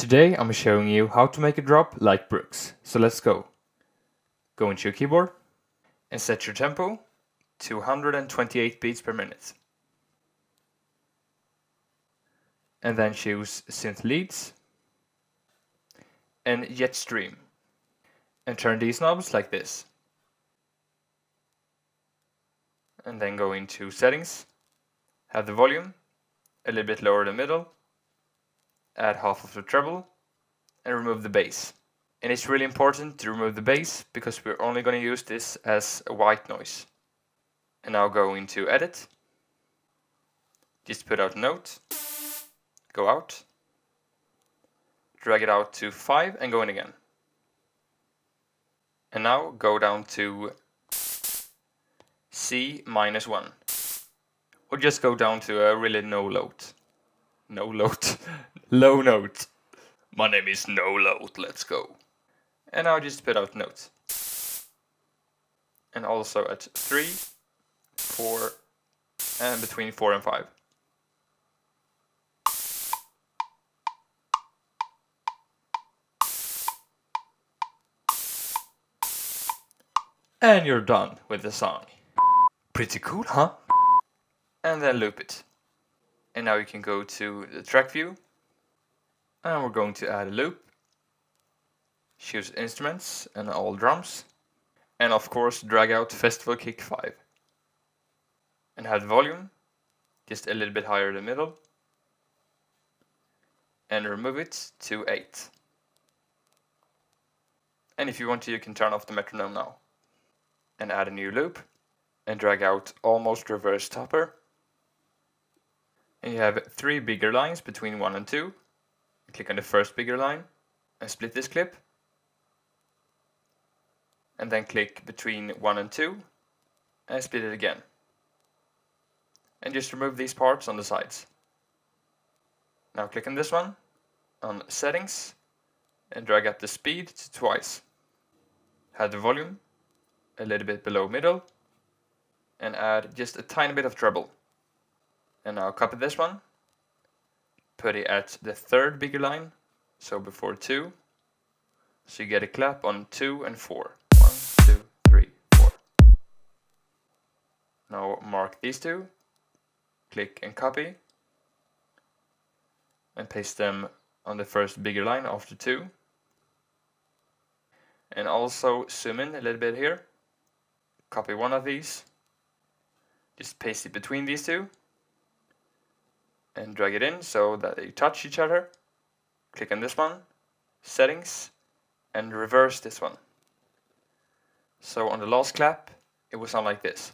today I'm showing you how to make a drop like Brooks. So let's go. Go into your keyboard and set your tempo to 128 beats per minute. And then choose synth leads and jet stream. And turn these knobs like this. And then go into settings, have the volume a little bit lower than middle, add half of the treble, and remove the bass. And it's really important to remove the bass because we're only going to use this as a white noise. And now go into edit, just put out a note, go out, drag it out to 5 and go in again. And now go down to C -1. Or just go down to a really low note. Low note. My name is No Load, let's go. And now just put out notes. And also at 3, 4, and between 4 and 5. And you're done with the song. Pretty cool, huh? And then loop it. And now you can go to the track view. And we're going to add a loop. Choose instruments and all drums. And of course drag out Festival Kick 5. And have the volume just a little bit higher than middle. And remove it to 8. And if you want to, you can turn off the metronome now. And add a new loop. And drag out almost reverse topper. And you have 3 bigger lines between 1 and 2. Click on the first bigger line and split this clip. And then click between 1 and 2 and split it again. And just remove these parts on the sides. Now click on this one, on settings, and drag up the speed to twice. Have the volume a little bit below middle and add just a tiny bit of treble. And now copy this one, put it at the 3rd bigger line, so before 2, so you get a clap on 2 and 4. 1, 2, 3, 4. Now mark these two, click and copy, and paste them on the first bigger line after 2. And also zoom in a little bit here, copy one of these, just paste it between these two, and drag it in so that they touch each other. Click on this one, settings, and reverse this one. So on the last clap, it will sound like this.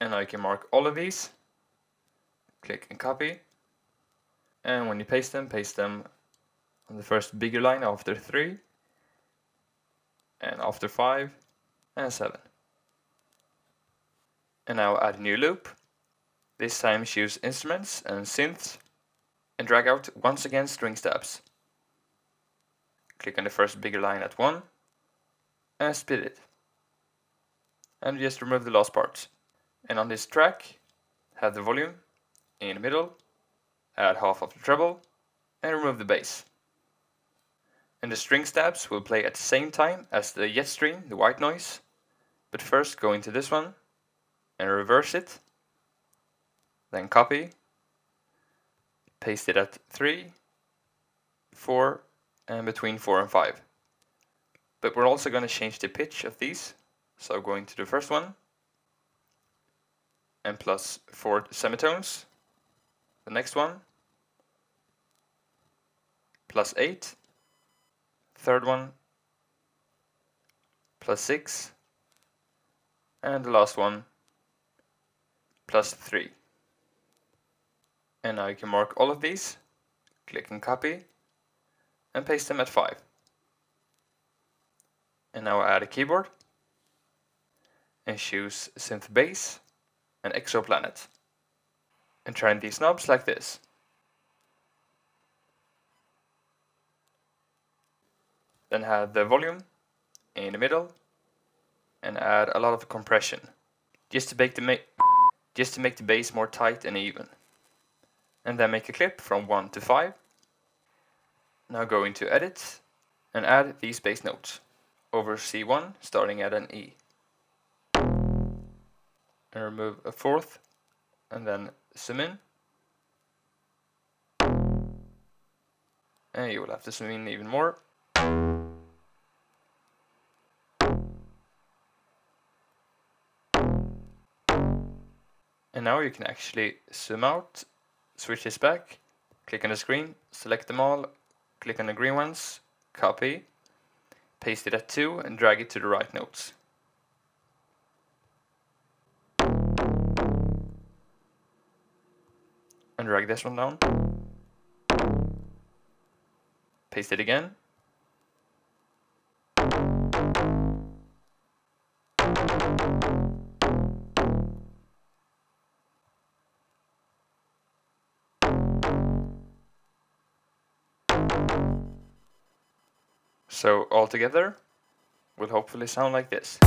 And now you can mark all of these, click and copy, and when you paste them on the first bigger line after 3, and after 5, and 7. And now add a new loop. This time choose instruments and synths and drag out once again string stabs. Click on the first bigger line at 1 and split it. And just remove the last parts. And on this track, have the volume in the middle, add half of the treble and remove the bass. And the string stabs will play at the same time as the jet stream, the white noise. But first go into this one and reverse it. Then copy, paste it at 3, 4, and between 4 and 5. But we're also going to change the pitch of these. So going to the first one, and plus 4 semitones. The next one, plus 8. Third one, plus 6. And the last one, plus 3. And now you can mark all of these, click and copy, and paste them at 5. And now add a keyboard, and choose Synth Bass and Exoplanet. And turn these knobs like this. Then have the volume in the middle, and add a lot of compression, just to make the bass more tight and even. And then make a clip from 1 to 5, Now go into Edit and add these bass notes over C1 starting at an E. And remove a fourth and then zoom in. And you will have to zoom in even more. And now you can actually zoom out, switch this back, click on the screen, select them all, click on the green ones, copy, paste it at 2 and drag it to the right notes. And drag this one down. Paste it again. So all together will hopefully sound like this.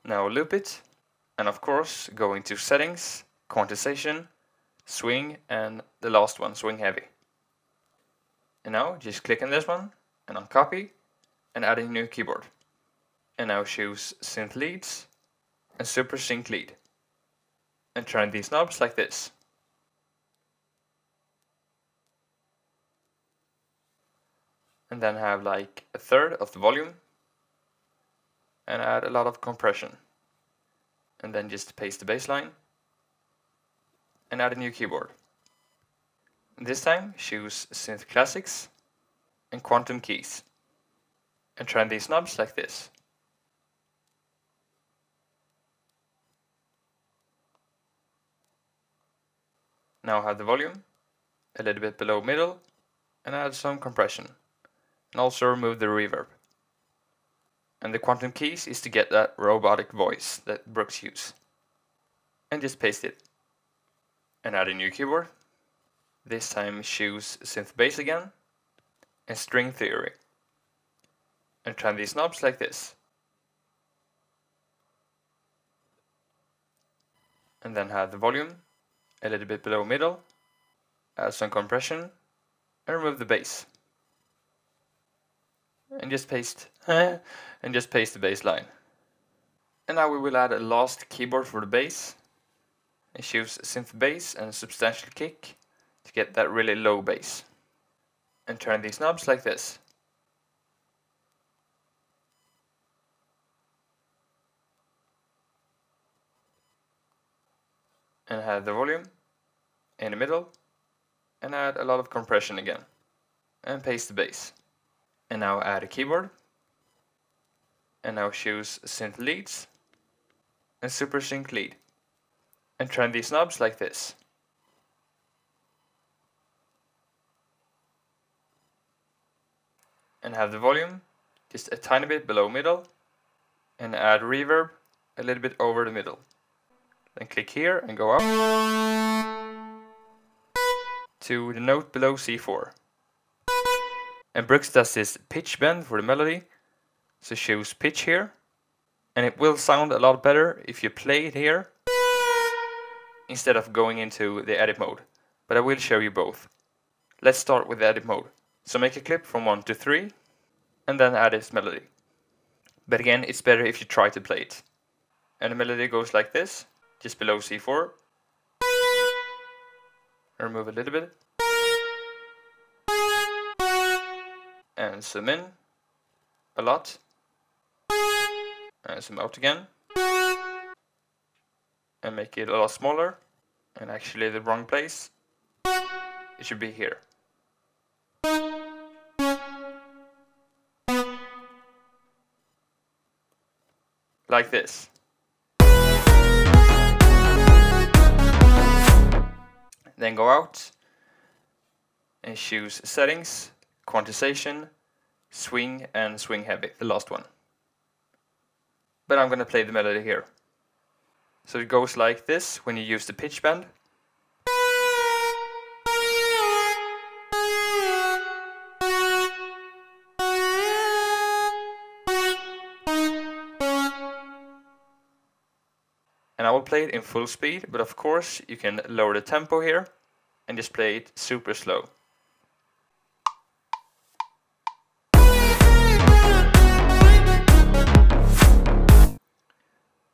Now loop it, and of course go into settings, quantization, swing, and the last one, swing heavy. And now just click on this one and on copy and add a new keyboard. And now choose synth leads and super sync lead. And turn these knobs like this. And then have like a third of the volume and add a lot of compression. And then just paste the bass line and add a new keyboard. This time choose Synth Classics and Quantum Keys. And turn these knobs like this. Now have the volume a little bit below middle and add some compression. And also remove the reverb. And the quantum keys is to get that robotic voice that Brooks uses. And just paste it. And add a new keyboard. This time choose synth bass again and string theory. And turn these knobs like this. And then have the volume a little bit below middle, add some compression, and remove the bass. And just paste the bass line. And now we will add a last keyboard for the bass. And choose synth bass and substantial kick to get that really low bass. And turn these knobs like this. And have the volume in the middle and add a lot of compression again. And paste the bass. And now add a keyboard. And now choose synth leads and super sync lead. And turn these knobs like this. And have the volume just a tiny bit below middle and add reverb a little bit over the middle. Then click here and go up to the note below C4. And Brooks does this pitch bend for the melody, so choose pitch here. And it will sound a lot better if you play it here instead of going into the edit mode. But I will show you both. Let's start with the edit mode. So make a clip from 1 to 3 and then add this melody. But again, it's better if you try to play it. And the melody goes like this, just below C4. Remove a little bit. And zoom in a lot. And zoom out again. And make it a lot smaller. And actually the wrong place. It should be here. Like this. Then go out and choose settings, quantization, swing, and swing heavy, the last one. But I'm going to play the melody here. So it goes like this when you use the pitch bend. And I will play it in full speed, but of course you can lower the tempo here and just play it super slow.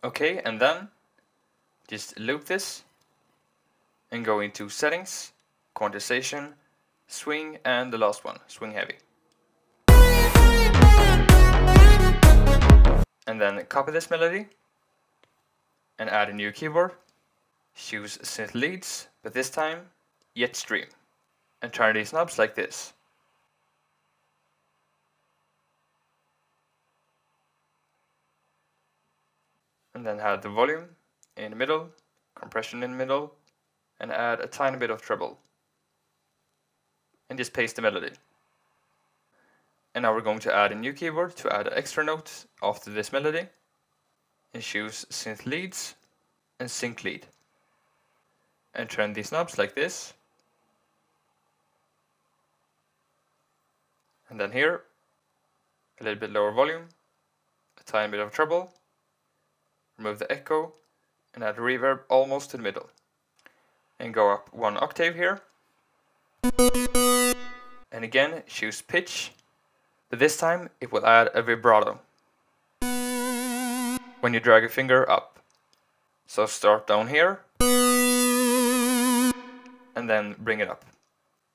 Okay, and then just loop this and go into settings, quantization, swing, and the last one, swing heavy. And then copy this melody and add a new keyboard. Choose synth leads, but this time yet stream. And turn these knobs like this. And then add the volume in the middle, compression in the middle, and add a tiny bit of treble. And just paste the melody. And now we're going to add a new keyboard to add an extra note after this melody. And choose synth leads and sync lead. And turn these knobs like this. And then here, a little bit lower volume, a tiny bit of treble, remove the echo, and add reverb almost to the middle. And go up 1 octave here. And again, choose pitch, but this time it will add a vibrato when you drag a finger up. So start down here, and then bring it up.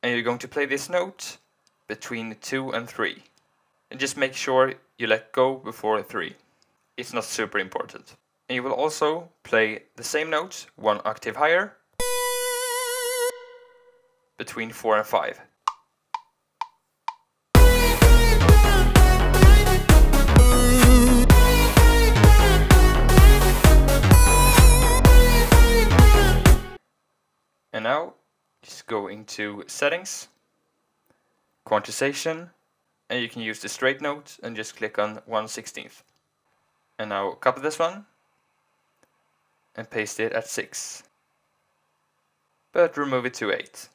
And you're going to play this note between 2 and 3. And just make sure you let go before 3. It's not super important. And you will also play the same note 1 octave higher between 4 and 5. And now just go into settings, quantization, and you can use the straight note and just click on 1/16. And now copy this one and paste it at 6. But remove it to 8.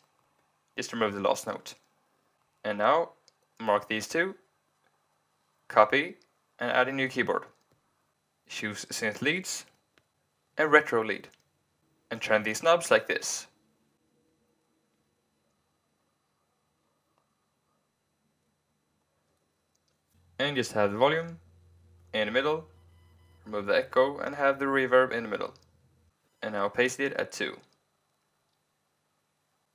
Just remove the last note. And now mark these two, copy, and add a new keyboard. Choose synth leads and retro lead. And turn these knobs like this. And just have the volume in the middle, remove the echo, and have the reverb in the middle. And now paste it at 2.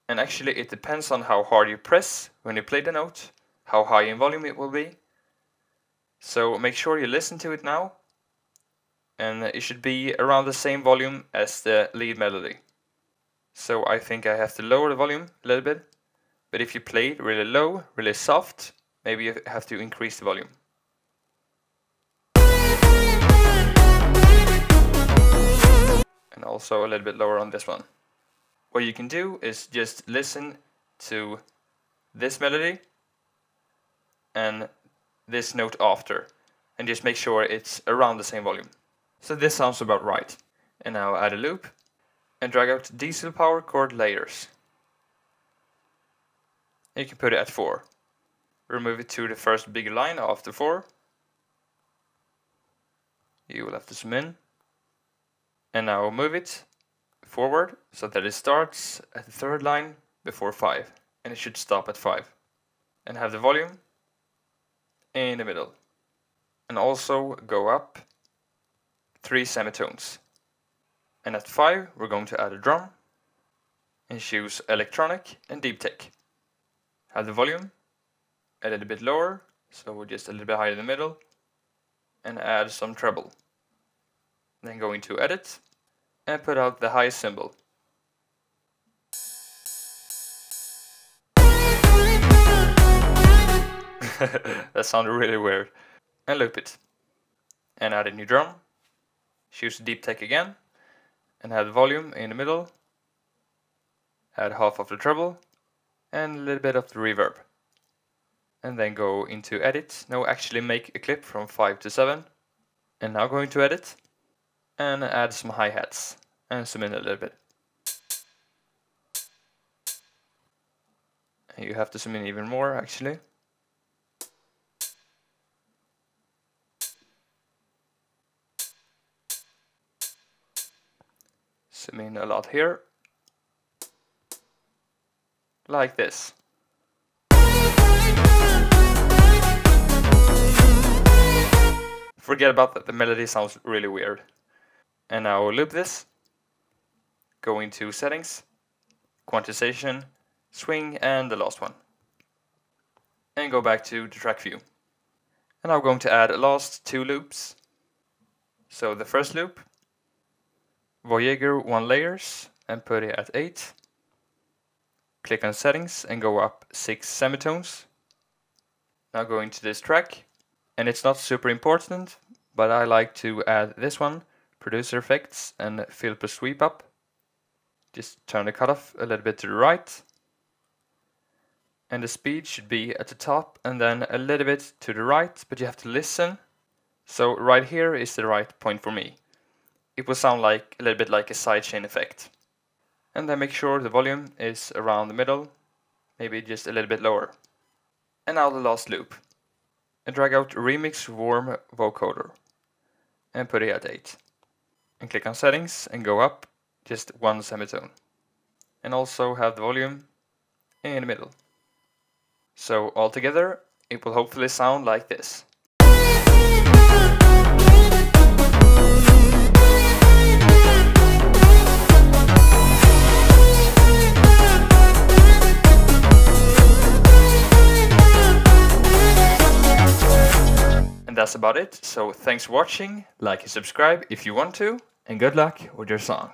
And actually it depends on how hard you press when you play the note, how high in volume it will be. So make sure you listen to it now, and it should be around the same volume as the lead melody. So I think I have to lower the volume a little bit, but if you play it really low, really soft, maybe you have to increase the volume. And also a little bit lower on this one. What you can do is just listen to this melody and this note after, and just make sure it's around the same volume. So this sounds about right. And now add a loop and drag out diesel power chord layers. And you can put it at 4. Remove it to the first big line after 4. You will have to zoom in. And now move it forward so that it starts at the 3rd line before 5. And it should stop at 5. And have the volume in the middle. And also go up 3 semitones. And at 5 we're going to add a drum. And choose electronic and deep tech. Have the volume a little bit lower, so just a little bit higher in the middle, and add some treble. Then go into edit and put out the high symbol. That sounded really weird. And loop it. And add a new drum. Choose deep tech again, and add volume in the middle. Add half of the treble and a little bit of the reverb. And then go into edit. No, actually make a clip from 5 to 7. And now go into edit and add some hi-hats and zoom in a little bit. And you have to zoom in even more actually. zoom in a lot here, like this. Forget about that, the melody sounds really weird. And now loop this, go into settings, quantization, swing, and the last one. And go back to the track view. And I'm going to add last 2 loops. So the first loop, Voyager 1 layers, and put it at 8. Click on settings and go up 6 semitones. Now go into this track, and it's not super important, but I like to add this one, producer effects, and filter sweep up. Just turn the cutoff a little bit to the right. And the speed should be at the top and then a little bit to the right, but you have to listen. So right here is the right point for me. It will sound like a little bit like a sidechain effect. And then make sure the volume is around the middle, maybe just a little bit lower. And now the last loop. And drag out Remix Warm Vocoder and put it at 8. And click on settings and go up just 1 semitone. And also have the volume in the middle. So altogether, it will hopefully sound like this. And that's about it. So thanks for watching, like and subscribe if you want to, and good luck with your song.